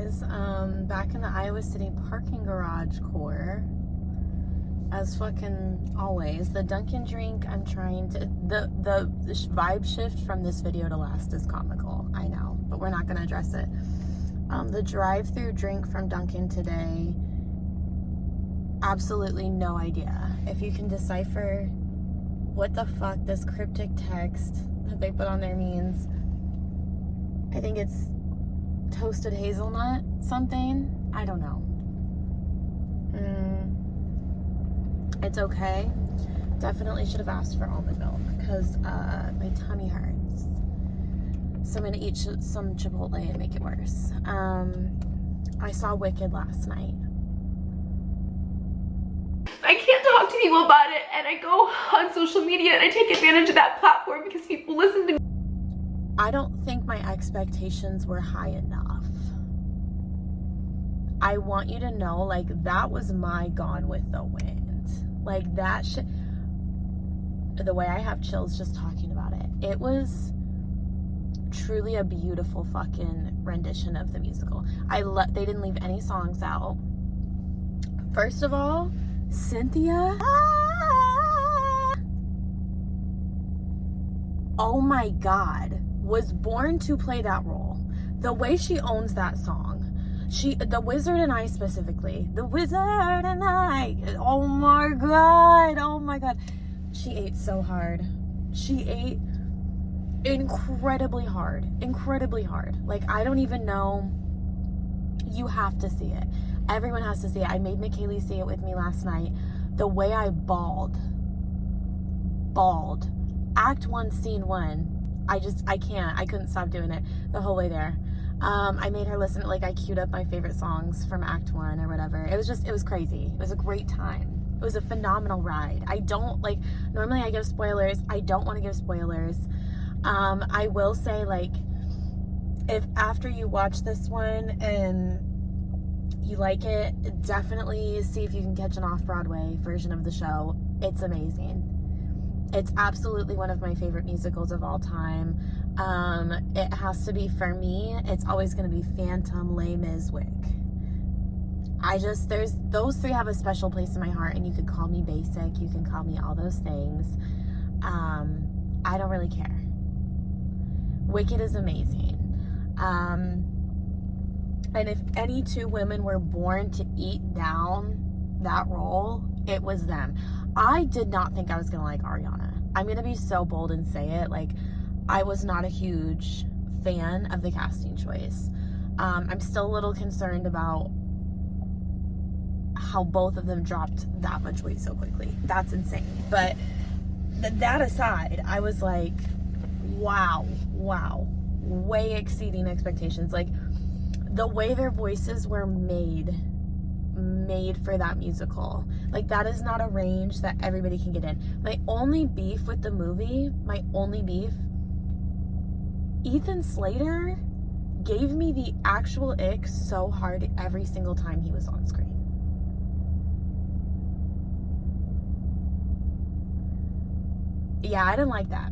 guys. Back in the Iowa City parking garage core. As fucking always. The Dunkin' drink, I'm trying to... The vibe shift from this video to last is comical. I know, but we're not going to address it. The drive-through drink from Dunkin' today, absolutely no idea. If you can decipher what the fuck this cryptic text that they put on there means, I think it's toasted hazelnut something. I don't know. It's okay. Definitely should have asked for almond milk because my tummy hurts. So I'm gonna eat some Chipotle and make it worse. I saw Wicked last night. I can't talk to people about it, and I go on social media and I take advantage of that platform because people listen to me. I don't think my expectations were high enough. I want you to know, like, that was my Gone with the Wind. Like, that shit, the way I have chills just talking about it. It was truly a beautiful fucking rendition of the musical. They didn't leave any songs out. First of all, Cynthia. Oh my God, was born to play that role. The way she owns that song. The Wizard and I specifically. The Wizard and I. Oh my God. She ate so hard. She ate incredibly hard. Like, I don't even know. You have to see it. Everyone has to see it. I made McKaylee see it with me last night. The way I bawled. Act 1, scene 1. I couldn't stop doing it the whole way there. I made her listen to, like, I queued up my favorite songs from Act 1 or whatever. It was crazy. It was a great time. It was a phenomenal ride. Normally I give spoilers. I don't want to give spoilers. I will say, like, if after you watch this one and you like it, definitely see if you can catch an off-Broadway version of the show. It's amazing. It's absolutely one of my favorite musicals of all time. It has to be, for me, it's always going to be Phantom, Les Mis, Wick. Those three have a special place in my heart, and you could call me basic, you can call me all those things. I don't really care. Wicked is amazing. And if any two women were born to eat down that role, it was them. I did not think I was going to like Ariana. I'm going to be so bold and say it. Like, I was not a huge fan of the casting choice. I'm still a little concerned about how both of them dropped that much weight so quickly. That's insane. But that aside, I was like, wow. Way exceeding expectations. Like, the way their voices were made for that musical. Like, that is not a range that everybody can get in. My only beef with the movie, Ethan Slater gave me the actual ick so hard every single time he was on screen. Yeah, I didn't like that.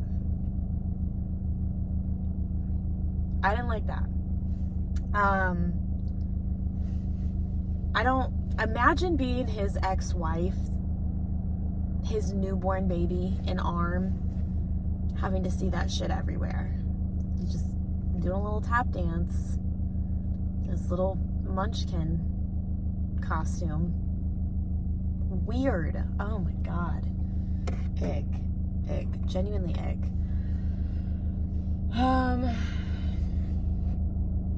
I don't imagine being his ex-wife, his newborn baby in arm, having to see that shit everywhere. He's just doing a little tap dance, this little munchkin costume. Weird. Oh my God. Ick. Genuinely ick.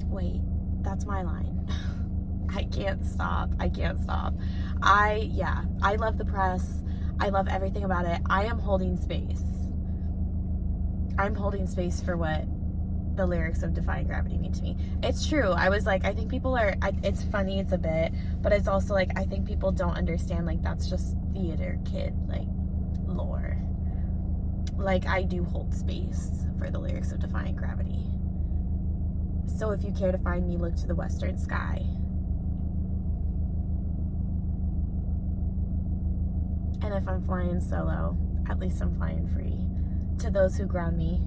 Wait, that's my line. I can't stop. I love the press. I love everything about it. I am holding space. I'm holding space for what the lyrics of Defying Gravity mean to me. It's true. I was like, I think people are, it's funny, it's a bit, but it's also like, I think people don't understand, like, that's just theater kid, like, lore. Like, I do hold space for the lyrics of Defying Gravity. So if you care to find me, look to the western sky. And if I'm flying solo, at least I'm flying free. To those who ground me,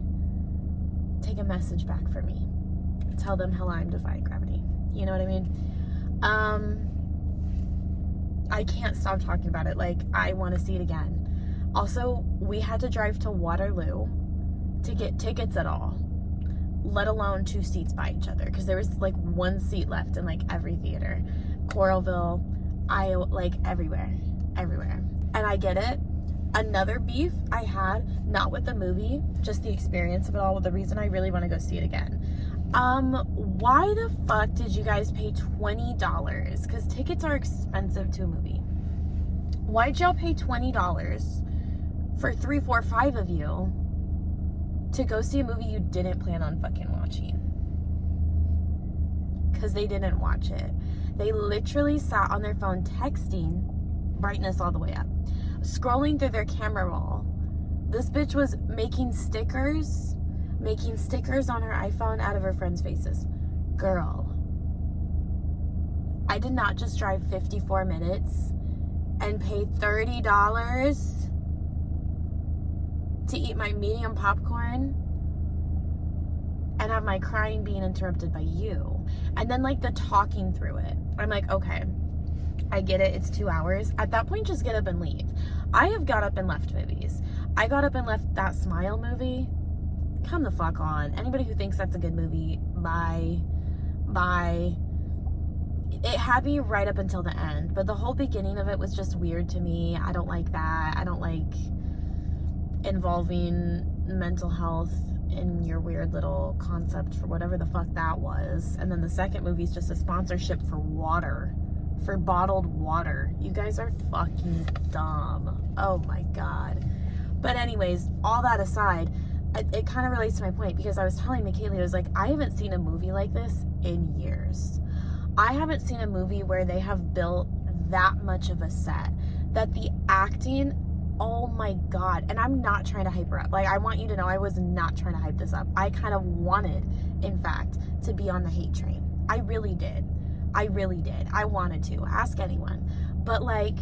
take a message back for me. Tell them how I'm defying gravity. You know what I mean? I can't stop talking about it. Like, I want to see it again. Also, we had to drive to Waterloo to get tickets at all, let alone 2 seats by each other, because there was like 1 seat left in like every theater. Coralville, Iowa, like everywhere. And I get it. Another beef I had, not with the movie, just the experience of it all, the reason I really want to go see it again. Why the fuck did you guys pay $20? Because tickets are expensive to a movie. Why'd y'all pay $20 for 3, 4, 5 of you to go see a movie you didn't plan on fucking watching? Because they didn't watch it. They literally sat on their phone texting, brightness all the way up, scrolling through their camera roll. This bitch was making stickers on her iPhone out of her friends' faces. Girl, I did not just drive 54 minutes and pay $30 to eat my medium popcorn and have my crying being interrupted by you. And then like the talking through it. I'm like, okay, I get it, it's 2 hours. At that point, just get up and leave. I have got up and left movies. I got up and left that Smile movie. Come the fuck on. Anybody who thinks that's a good movie, bye. It had me right up until the end, but the whole beginning of it was just weird to me. I don't like that. I don't like involving mental health in your weird little concept for whatever the fuck that was. And then the second movie is just a sponsorship for water, for bottled water. You guys are fucking dumb. Oh my God. But anyways, all that aside, it kind of relates to my point, because I was telling McKaylee, I was like, I haven't seen a movie like this in years. I haven't seen a movie where they have built that much of a set, that the acting, oh my God. And I'm not trying to hype her up. Like, I want you to know I was not trying to hype this up. I kind of wanted, in fact, to be on the hate train. I really did. I wanted to. Ask anyone. But like,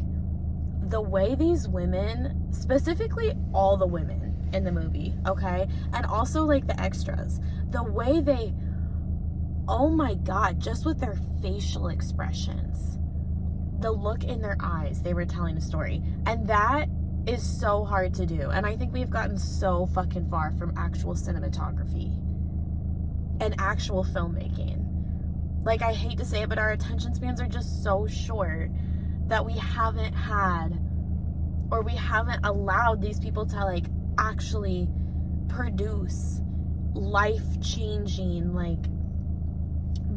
the way these women, specifically all the women in the movie, okay, and also like the extras, the way they, oh my God, just with their facial expressions, the look in their eyes, they were telling a story. And that is so hard to do. And I think we've gotten so fucking far from actual cinematography and actual filmmaking. Like, I hate to say it, but our attention spans are just so short that we haven't had, or we haven't allowed these people to like actually produce life-changing, like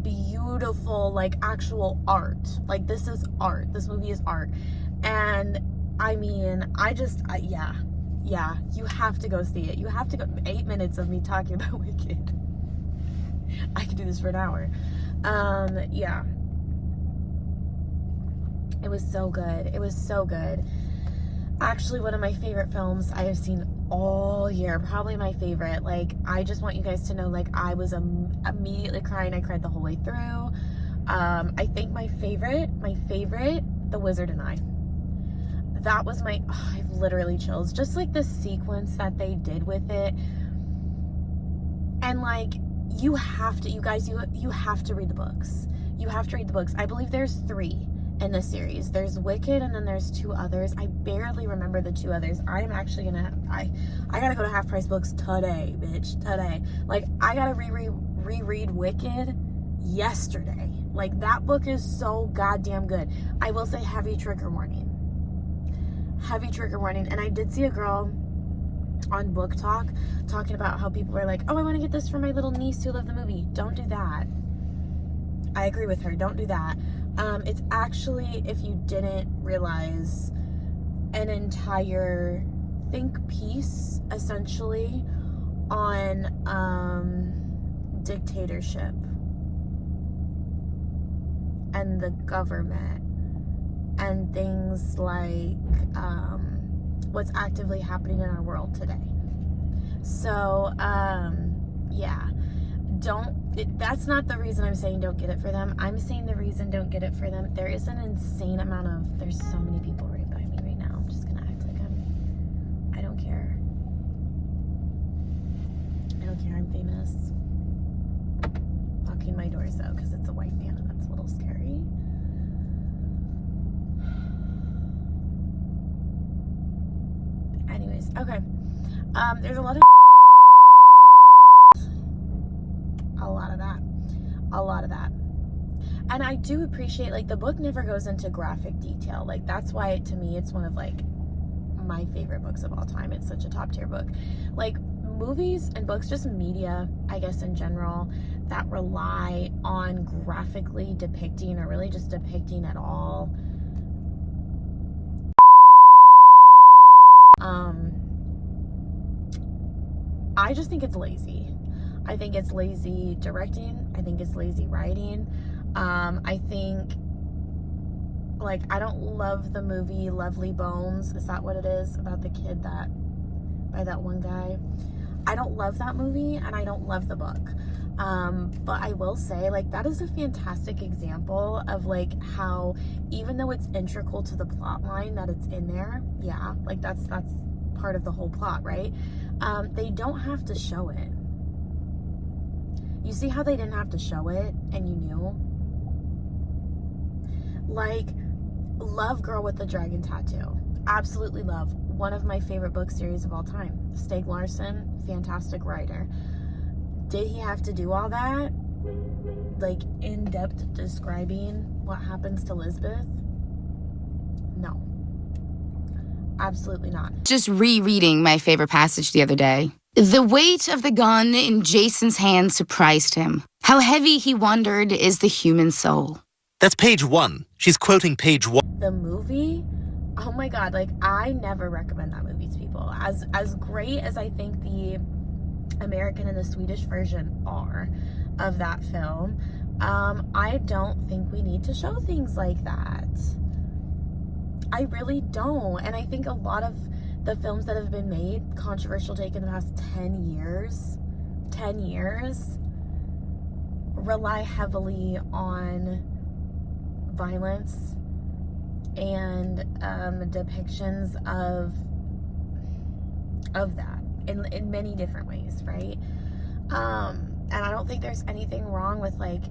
beautiful, like actual art. Like, this is art. This movie is art. And I mean, yeah, you have to go see it. You have to go. 8 minutes of me talking about Wicked. I could do this for an hour. Yeah. It was so good. It was so good. Actually, one of my favorite films I have seen all year. Probably my favorite. Like, I just want you guys to know, like, I was immediately crying. I cried the whole way through. I think my favorite, The Wizard and I. That was my, oh, I've literally chills. Just like the sequence that they did with it. And like, you have to, you guys, you have to read the books. You have to read the books. I believe there's 3 in this series. There's Wicked, and then there's 2 others. I barely remember the 2 others. I'm actually gonna, I gotta go to Half Price Books today, bitch, today. Like, I gotta reread Wicked yesterday. Like, that book is so goddamn good. I will say heavy trigger warning. And I did see a girl on Book Talk talking about how people were like, oh, I want to get this for my little niece who loved the movie. Don't do that. I agree with her. Don't do that. It's actually, if you didn't realize, an entire think piece essentially on dictatorship and the government and things like what's actively happening in our world today. So yeah, that's not the reason I'm saying don't get it for them. I'm saying the reason don't get it for them, there is an insane amount of, there's so many people right by me right now. I'm just gonna act like I don't care. I'm famous. Fuck knocking my doors though, because it's a white man and that's a little scary. Anyways, okay. There's a lot of that. And I do appreciate, like, the book never goes into graphic detail. Like, that's why, to me, it's one of, like, my favorite books of all time. It's such a top tier book. Like, movies and books, just media, I guess, in general, that rely on graphically depicting, or really just depicting at all, I just think it's lazy. I think it's lazy directing. I think it's lazy writing. I think, like, I don't love the movie Lovely Bones. Is that what it is? About the kid that, by that one guy. I don't love that movie, and I don't love the book. But I will say, like, that is a fantastic example of, like, how, even though it's integral to the plot line that it's in there, yeah, like, that's part of the whole plot, right? They don't have to show it. You see how they didn't have to show it, and you knew? Like, love Girl with the Dragon Tattoo. Absolutely love. One of my favorite book series of all time. Stieg Larsson, fantastic writer. Did he have to do all that? Like, in-depth describing what happens to Lisbeth? No. Absolutely not. Just rereading my favorite passage the other day. The weight of the gun in Jason's hand surprised him. How heavy, he wondered, is the human soul. That's page 1. She's quoting page 1. The movie, oh my God, like, I never recommend that movie to people. As great as I think the American and the Swedish version are of that film, I don't think we need to show things like that. I really don't. And I think a lot of the films that have been made, controversial take in the past 10 years, rely heavily on violence and depictions of that in many different ways, right? And I don't think there's anything wrong with, like,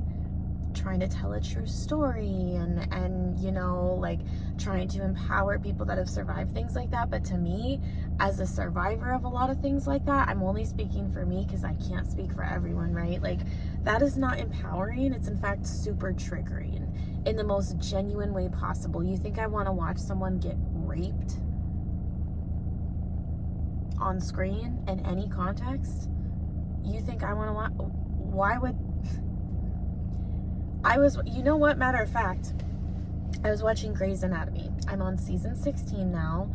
trying to tell a true story and you know, like, trying to empower people that have survived things like that. But to me, as a survivor of a lot of things like that, I'm only speaking for me because I can't speak for everyone, right? Like, that is not empowering. It's in fact super triggering in the most genuine way possible. You think I want to watch someone get raped on screen in any context? You think I want to watch? Why would... you know what, matter of fact, I was watching Grey's Anatomy. I'm on season 16 now,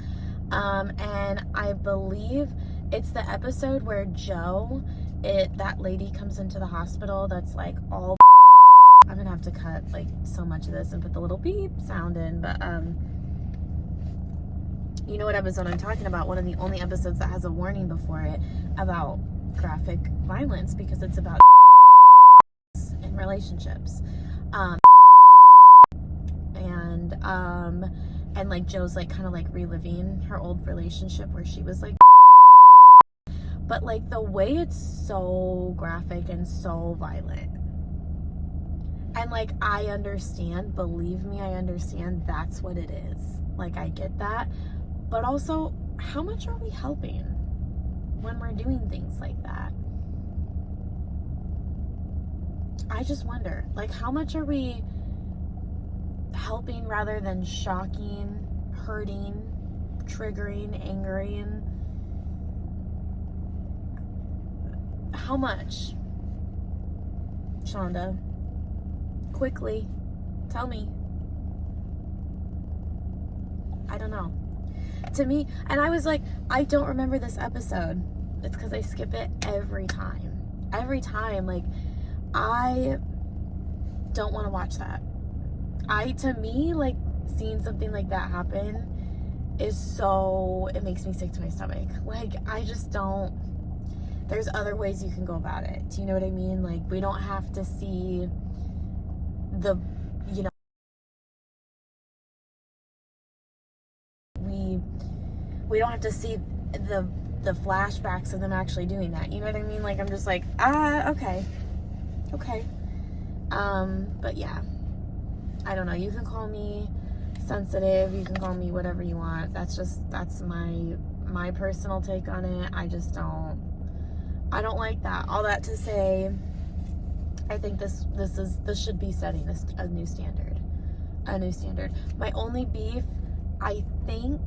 and I believe it's the episode where that lady comes into the hospital that's, like, all... I'm gonna have to cut, like, so much of this and put the little beep sound in, but, you know what episode I'm talking about, one of the only episodes that has a warning before it about graphic violence, because it's about in relationships. And like, Joe's, like, kind of, like, reliving her old relationship where she was, like, but, like, the way it's so graphic and so violent, and, like, I understand, believe me, I understand that's what it is. Like, I get that, but also, how much are we helping when we're doing things like that? I just wonder, like, how much are we helping rather than shocking, hurting, triggering, angering? How much? Shonda, quickly, tell me. I don't know. To me, and I was like, I don't remember this episode. It's because I skip it every time. Every time, like, I don't want to watch that. To me, like, seeing something like that happen is so, it makes me sick to my stomach. Like, I just don't, there's other ways you can go about it. Do you know what I mean? Like, we don't have to see the, you know, we don't have to see the flashbacks of them actually doing that. You know what I mean? Like, I'm just like, okay. But yeah, I don't know. You can call me sensitive. You can call me whatever you want. That's my personal take on it. I don't like that. All that to say, I think this should be setting a new standard. A new standard. My only beef, I think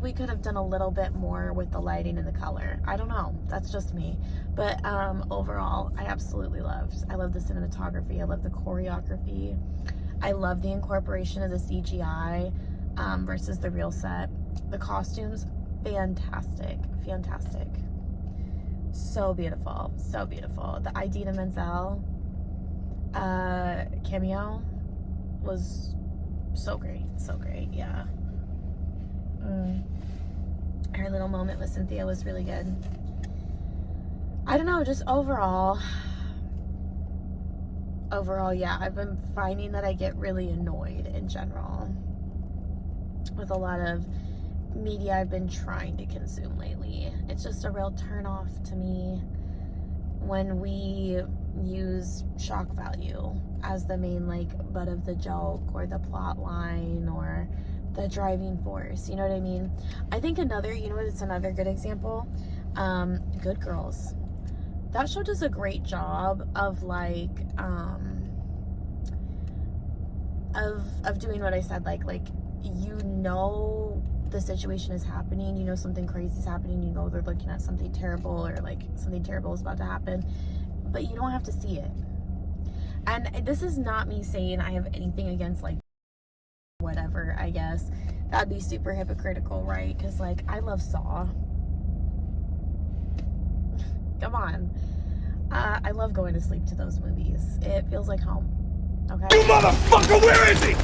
we could have done a little bit more with the lighting and the color. I don't know. That's just me. But overall, I absolutely loved. I love the cinematography. I love the choreography. I love the incorporation of the CGI versus the real set. The costumes, fantastic. Fantastic. So beautiful. So beautiful. The Idina Menzel cameo was so great. So great. Yeah. Her little moment with Cynthia was really good. I don't know, just overall, yeah, I've been finding that I get really annoyed in general with a lot of media I've been trying to consume lately. It's just a real turn off to me when we use shock value as the main butt of the joke or the plot line or the driving force, you know what I mean? I think it's another good example. Good Girls. That show does a great job of of doing what I said, the situation is happening, something crazy is happening, they're looking at something terrible or something terrible is about to happen, but you don't have to see it. And this is not me saying I have anything against whatever, I guess. That'd be super hypocritical, right? Because I love Saw. Come on. I love going to sleep to those movies. It feels like home. Okay? You motherfucker, where is he?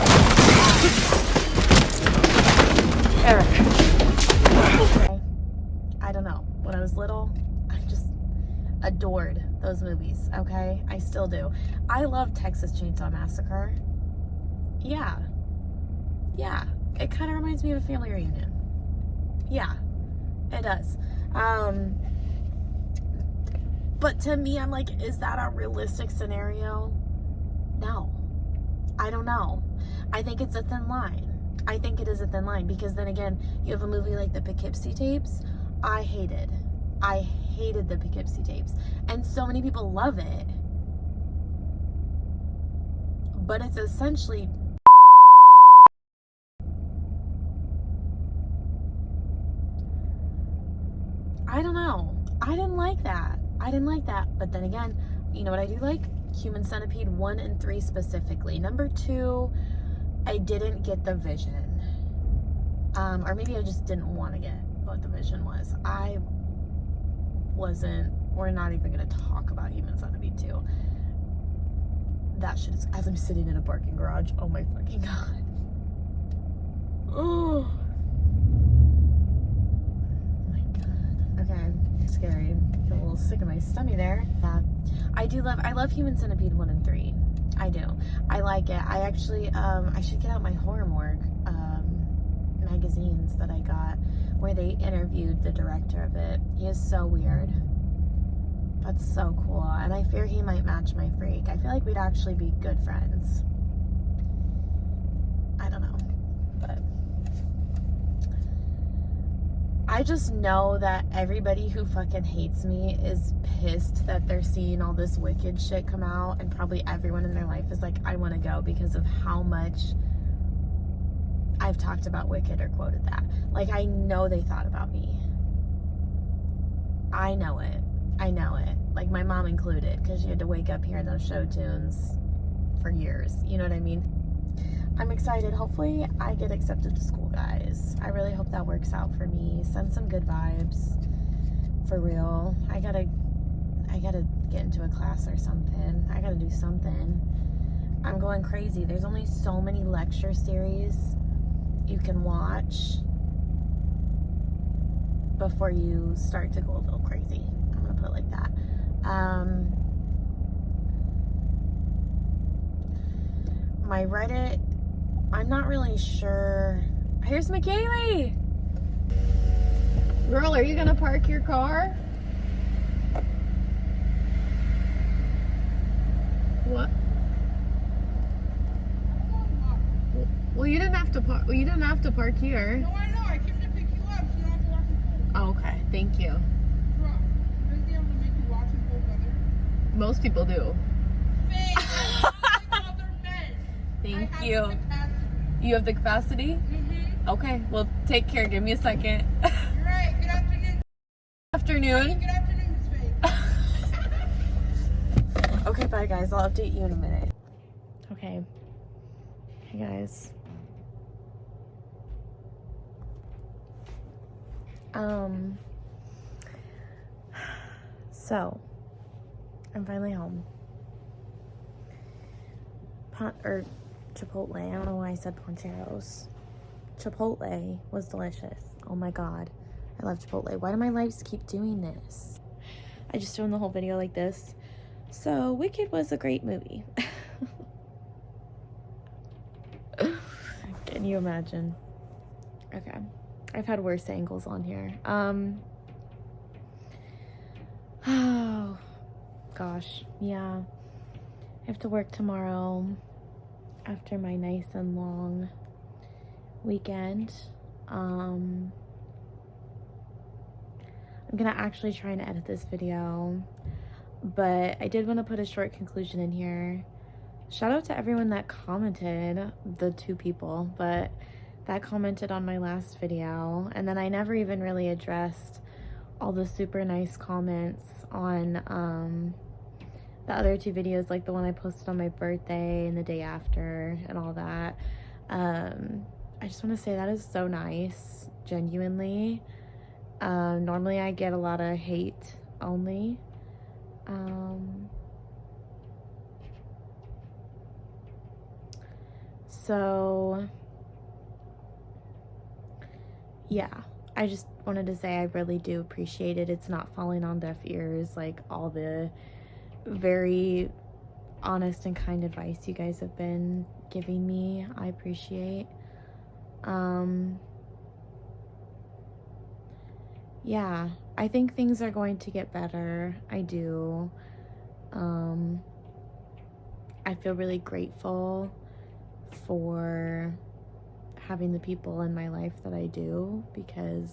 Eric. Okay. I don't know. When I was little, I just adored those movies, okay? I still do. I love Texas Chainsaw Massacre. Yeah. Yeah. It kind of reminds me of a family reunion. Yeah. It does. But to me, I'm is that a realistic scenario? No. I don't know. I think it's a thin line. I think it is a thin line because then again, you have a movie like the Poughkeepsie Tapes. I hated the Poughkeepsie Tapes. And so many people love it. But it's essentially I don't know. I didn't like that. But then again, you know what I do like? Human Centipede 1 and 3 specifically. Number 2, I didn't get the vision. Or maybe I just didn't want to get what the vision was. We're not even going to talk about Human Centipede 2. That shit is, as I'm sitting in a parking garage, oh my fucking god. Oh. Okay, scary. Feel a little sick in my stomach there. Yeah. I love Human Centipede 1 and 3. I do. I like it. I actually, I should get out my Horror Morgue magazines that I got where they interviewed the director of it. He is so weird. That's so cool. And I fear he might match my freak. I feel like we'd actually be good friends. I don't know. But I just know that everybody who fucking hates me is pissed that they're seeing all this Wicked shit come out, and probably everyone in their life is I want to go because of how much I've talked about Wicked or quoted that. I know they thought about me. I know it. My mom included, because she had to wake up hearing those show tunes for years. You know what I mean? I'm excited. Hopefully I get accepted to school, guys. I really hope that works out for me. Send some good vibes. For real. I gotta get into a class or something. I gotta do something. I'm going crazy. There's only so many lecture series you can watch before you start to go a little crazy. I'm gonna put it like that. My Reddit, I'm not really sure. Here's McKaylee. Girl, are you gonna park your car? have to park. Well, you didn't have to park here. No, I know. I came to pick you up, so you don't have to watch in cold. Oh, okay. Thank you. Bro, shouldn't they able to make you watch in cold weather? Most people do. Fake. Other men. Thank I you. have the capacity. You have the capacity? Mm-hmm. Okay. Well, take care. Give me a second. You're right. Good afternoon. Afternoon. Good afternoon, Miss Faye. Okay, bye guys. I'll update you in a minute. Okay. Hey guys. So I'm finally home. Chipotle. I don't know why I said Poncheros. Chipotle was delicious. Oh my god. I love Chipotle. Why do my lives keep doing this? I just filmed the whole video like this. So, Wicked was a great movie. Can you imagine? Okay. I've had worse angles on here. Oh, gosh. Yeah. I have to work tomorrow after my nice and long weekend. I'm gonna actually try and edit this video, but I did want to put a short conclusion in here. Shout out to everyone that commented, the 2 people, but that commented on my last video, and then I never even really addressed all the super nice comments on the other 2 videos, like the one I posted on my birthday and the day after and all that. I just want to say that is so nice, genuinely. Normally I get a lot of hate only. So yeah, I just wanted to say I really do appreciate it. It's not falling on deaf ears, like all the very honest and kind advice you guys have been giving me. I appreciate. Yeah, I think things are going to get better. I do. I feel really grateful for having the people in my life that I do, because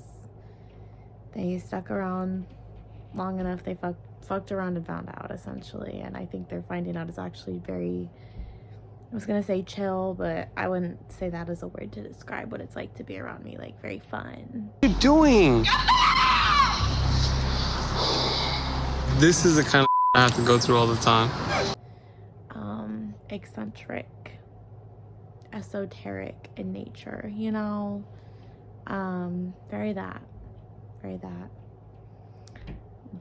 they stuck around long enough. They fucked around and found out, essentially, and I think they're finding out is actually very, I was gonna say chill, but I wouldn't say that as a word to describe what it's like to be around me, like very fun. What are you doing? This is the kind of I have to go through all the time. Eccentric, esoteric in nature, you know. Very that.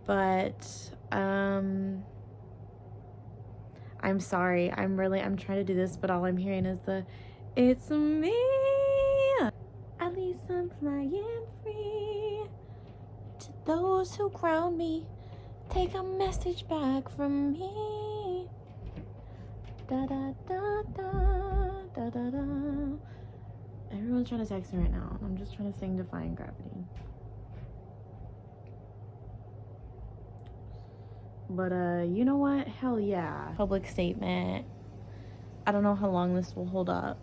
But I'm sorry. I'm trying to do this, but all I'm hearing is it's me. At least I'm flying free. To those who ground me, take a message back from me. Da da da da da da da. Everyone's trying to text me right now. I'm just trying to sing Defying Gravity. But you know what? Hell yeah. Public statement. I don't know how long this will hold up.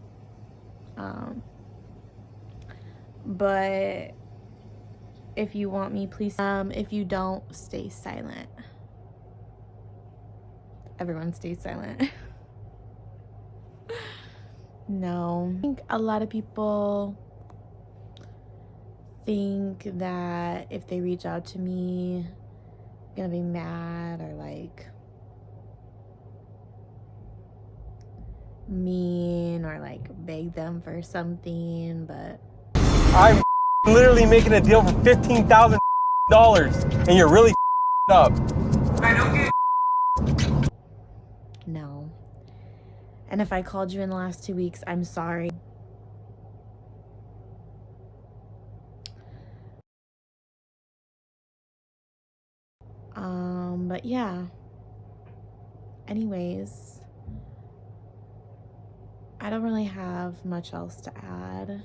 But if you want me, please. If you don't, stay silent. Everyone stay silent. No. I think a lot of people think that if they reach out to me, I'm gonna be mad or like mean or like beg them for something, but I'm literally making a deal for $15,000 and you're really up. I don't get no. And if I called you in the last 2 weeks, I'm sorry. But yeah. Anyways, I don't really have much else to add.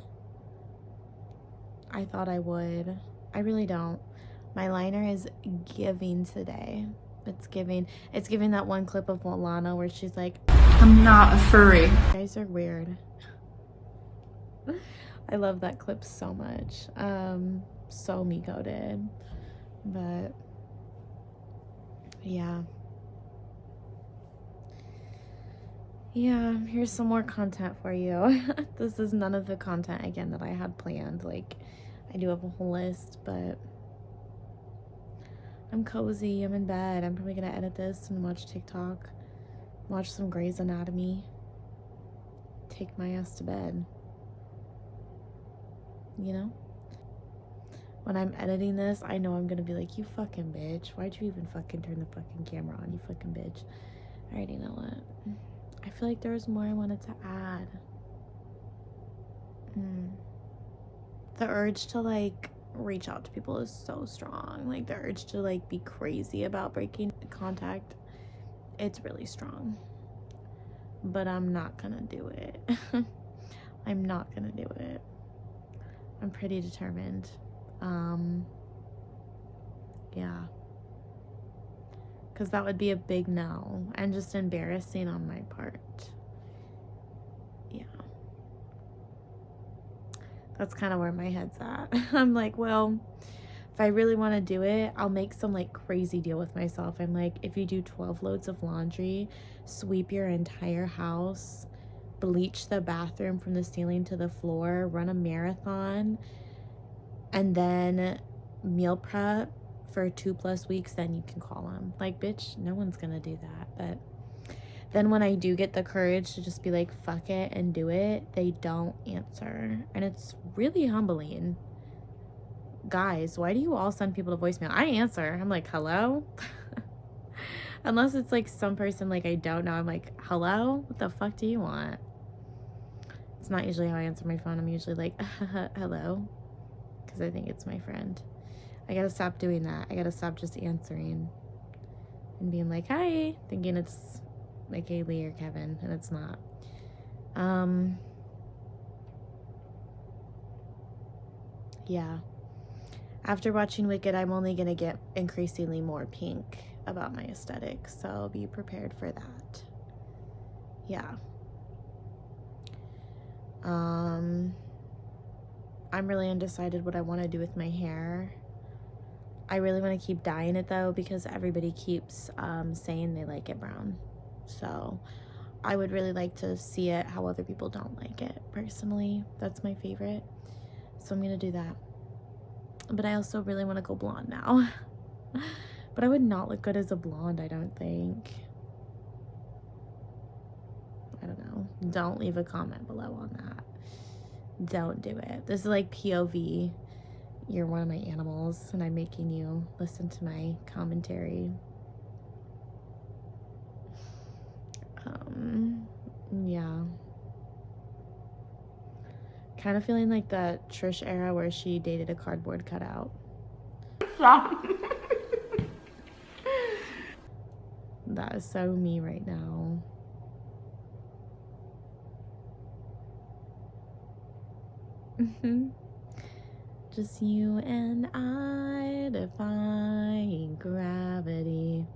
I thought I would. I really don't. My liner is giving today. It's giving that one clip of Lana where she's like, I'm not a furry. you guys are weird. I love that clip so much. So Miko did. But yeah. Yeah, here's some more content for you. This is none of the content again that I had planned. Like, I do have a whole list, but I'm cozy, I'm in bed. I'm probably gonna edit this and watch TikTok, watch some Grey's Anatomy, take my ass to bed. You know? When I'm editing this, I know I'm gonna be like, you fucking bitch. Why'd you even fucking turn the fucking camera on, you fucking bitch? I already know it. I feel like there was more I wanted to add. The urge to like reach out to people is so strong. Like the urge to like be crazy about breaking contact, it's really strong. But I'm not gonna do it. I'm not gonna do it. I'm pretty determined. Yeah. Because that would be a big no and just embarrassing on my part. Yeah. That's kind of where my head's at. I'm like, well, if I really want to do it, I'll make some like crazy deal with myself. I'm like, if you do 12 loads of laundry, sweep your entire house, bleach the bathroom from the ceiling to the floor, run a marathon, and then meal prep for 2+ weeks, then you can call them. Like, bitch, no one's gonna do that. But then when I do get the courage to just be like, fuck it and do it, they don't answer. And it's really humbling. Guys, why do you all send people to voicemail? I answer. I'm like, hello? Unless it's like some person like I don't know. I'm like, hello? What the fuck do you want? It's not usually how I answer my phone. I'm usually like, hello? Because I think it's my friend. I gotta stop doing that. I gotta stop just answering and being like, hi, thinking it's like Haley or Kevin, and it's not. Yeah. After watching Wicked, I'm only gonna get increasingly more pink about my aesthetic, so be prepared for that. Yeah. I'm really undecided what I want to do with my hair. I really want to keep dyeing it though, because everybody keeps saying they like it brown. So I would really like to see it how other people don't like it. Personally, that's my favorite. So I'm going to do that. But I also really want to go blonde now. But I would not look good as a blonde, I don't think. I don't know. Don't leave a comment below on that. Don't do it. This is like POV. You're one of my animals, and I'm making you listen to my commentary. Yeah. Kind of feeling like the Trish era where she dated a cardboard cutout. That is so me right now. Just you and I defying gravity.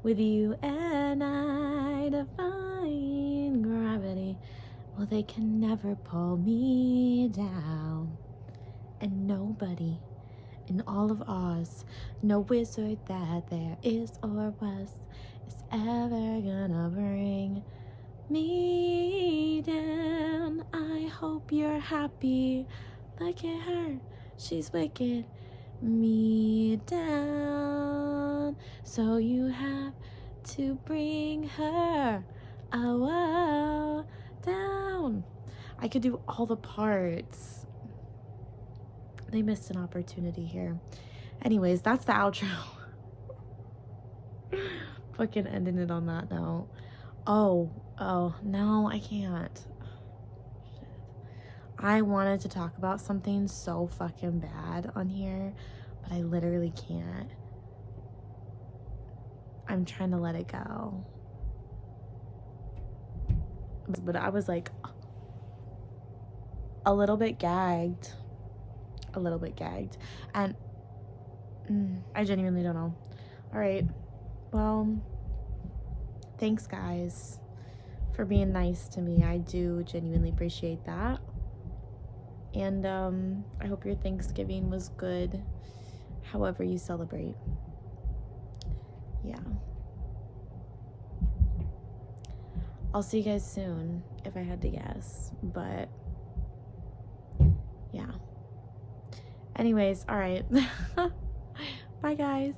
With you and I defying gravity. Well, they can never pull me down. And nobody in all of Oz, no wizard that there is or was, is ever gonna bring me down. I hope you're happy. Look at her, she's wicked. Me down. So you have to bring her down. I could do all the parts. They missed an opportunity here. Anyways, that's the outro. Fucking ending it on that note. Oh, no, I can't. Shit. I wanted to talk about something so fucking bad on here, but I literally can't. I'm trying to let it go. But I was like a little bit gagged. And I genuinely don't know. All right. Well, thanks guys for being nice to me. I do genuinely appreciate that. And I hope your Thanksgiving was good, however you celebrate. Yeah. I'll see you guys soon, if I had to guess, but yeah. Anyways, all right. Bye, guys.